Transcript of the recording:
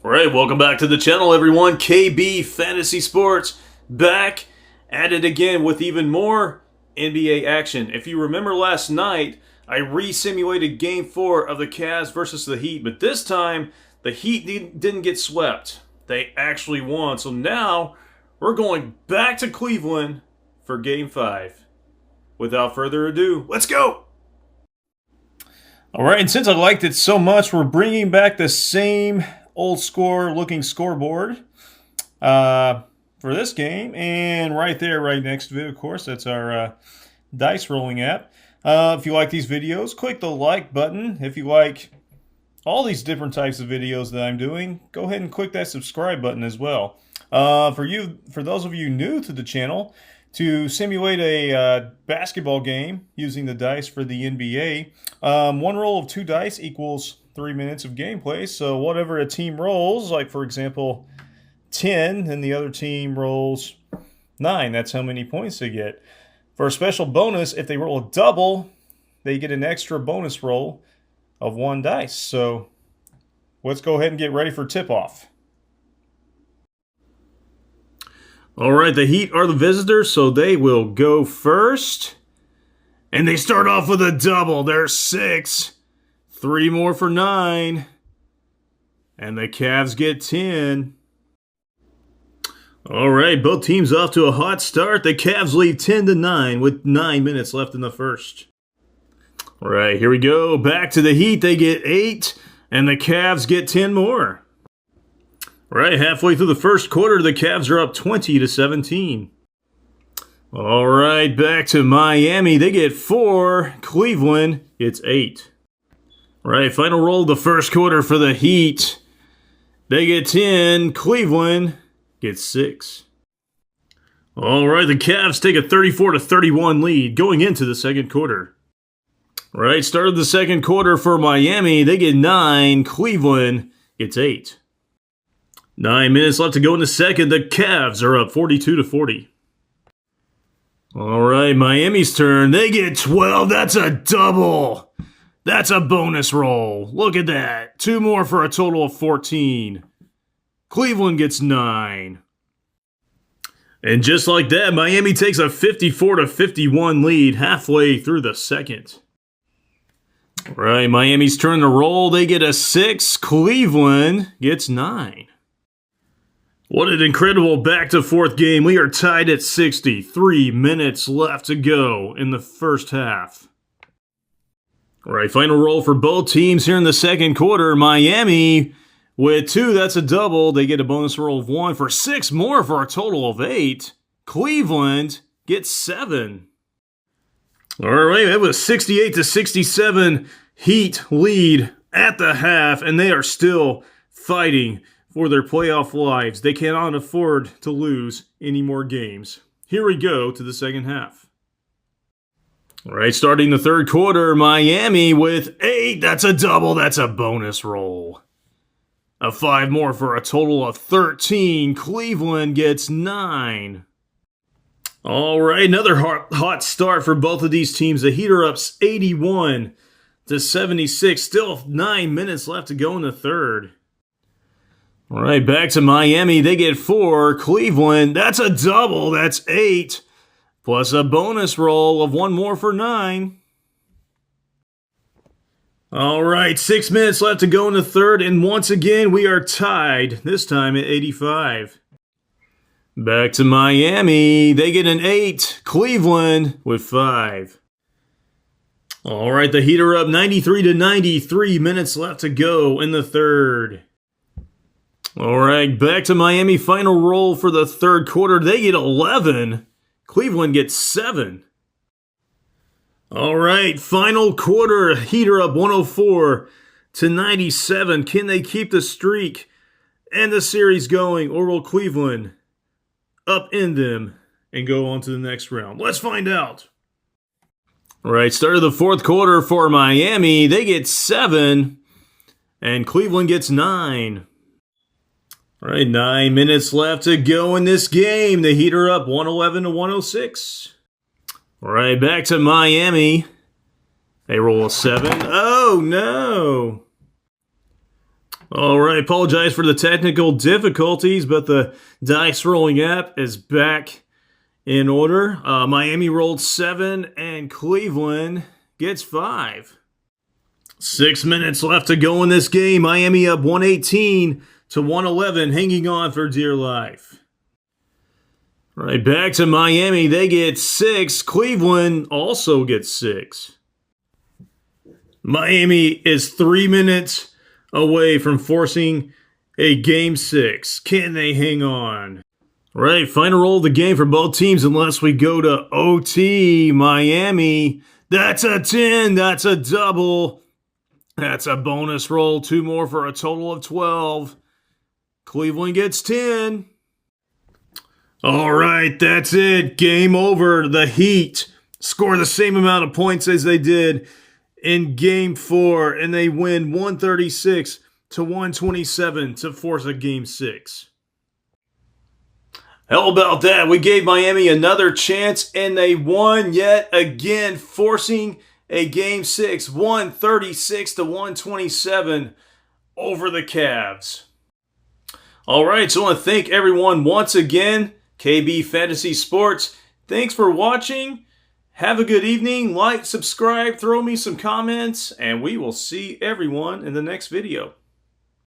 Alright, welcome back to the channel, everyone. KB Fantasy Sports back at it again with even more NBA action. If you remember last night, I re-simulated Game 4 of the Cavs versus the Heat, but this time the Heat didn't get swept. They actually won. So now we're going back to Cleveland for Game 5. Without further ado, let's go! Alright, and since I liked it so much, we're bringing back the same old score looking scoreboard for this game, and right there, right next to it, of course, that's our dice rolling app. If you like these videos, click the like button. If you like all these different types of videos that I'm doing, go ahead and click that subscribe button as well. For those of you new to the channel, to simulate a basketball game using the dice for the NBA, one roll of 2 dice equals 3 minutes of gameplay. So whatever a team rolls, like for example 10 and the other team rolls 9, that's how many points they get. For a special bonus, if they roll a double, they get an extra bonus roll of 1 dice. So let's go ahead and get ready for tip-off. Alright, the Heat are the visitors, so they will go first. And they start off with a double. There's 6. 3 more for 9. And the Cavs get 10. Alright, both teams off to a hot start. The Cavs lead 10-9 with 9 minutes left in the first. Alright, here we go. Back to the Heat. They get 8. And the Cavs get 10 more. Right, halfway through the first quarter, the Cavs are up 20-17. All right, back to Miami. They get 4. Cleveland gets 8. Right, final roll of the first quarter for the Heat. They get 10. Cleveland gets 6. All right, the Cavs take a 34-31 lead going into the second quarter. Right, start of the second quarter for Miami. They get 9. Cleveland gets 8. 9 minutes left to go in the second. The Cavs are up 42-40. All right, Miami's turn. They get 12. That's a double. That's a bonus roll. Look at that. 2 more for a total of 14. Cleveland gets 9. And just like that, Miami takes a 54-51 lead halfway through the second. All right, Miami's turn to roll. They get a 6. Cleveland gets 9. What an incredible back-to-forth game. We are tied at 60. 3 minutes left to go in the first half. All right, final roll for both teams here in the second quarter. Miami with 2, that's a double. They get a bonus roll of 1 for 6 more for a total of 8. Cleveland gets 7. All right, that was 68-67 Heat lead at the half, and they are still fighting for their playoff lives. They cannot afford to lose any more games. Here we go to the second half. All right, starting the third quarter, Miami with 8. That's a double. That's a bonus roll. A 5 more for a total of 13. Cleveland gets 9. All right, another hot start for both of these teams. The Heat are up 81-76. Still 9 minutes left to go in the third. All right, back to Miami. They get 4. Cleveland, that's a double. That's 8. Plus a bonus roll of 1 more for 9. All right, 6 minutes left to go in the third. And once again, we are tied, this time at 85. Back to Miami. They get an 8. Cleveland with 5. All right, the Heat are up 93-90. 3 minutes left to go in the third. All right, back to Miami. Final roll for the third quarter. They get 11. Cleveland gets 7. All right, final quarter. Heat are up 104-97. Can they keep the streak and the series going, or will Cleveland upend them and go on to the next round? Let's find out. All right, start of the fourth quarter for Miami. They get 7, and Cleveland gets 9. All right, 9 minutes left to go in this game. The Heat are up 111-106. All right, back to Miami. They roll a 7. Oh, no. All right, apologize for the technical difficulties, but the dice rolling app is back in order. Miami rolled 7 and Cleveland gets 5. 6 minutes left to go in this game. Miami up 118 to 111, hanging on for dear life. Right, back to Miami. They get 6. Cleveland also gets 6. Miami is 3 minutes away from forcing a Game 6. Can they hang on? Right, final roll of the game for both teams unless we go to OT. Miami, that's a 10. That's a double. That's a bonus roll. 2 more for a total of 12. Cleveland gets 10. All right, that's it. Game over. The Heat score the same amount of points as they did in Game 4, and they win 136 to 127 to force a Game 6. How about that? We gave Miami another chance, and they won yet again, forcing a Game 6, 136 to 127 over the Cavs. All right, so I want to thank everyone once again. KB Fantasy Sports, thanks for watching. Have a good evening. Like, subscribe, throw me some comments, and we will see everyone in the next video.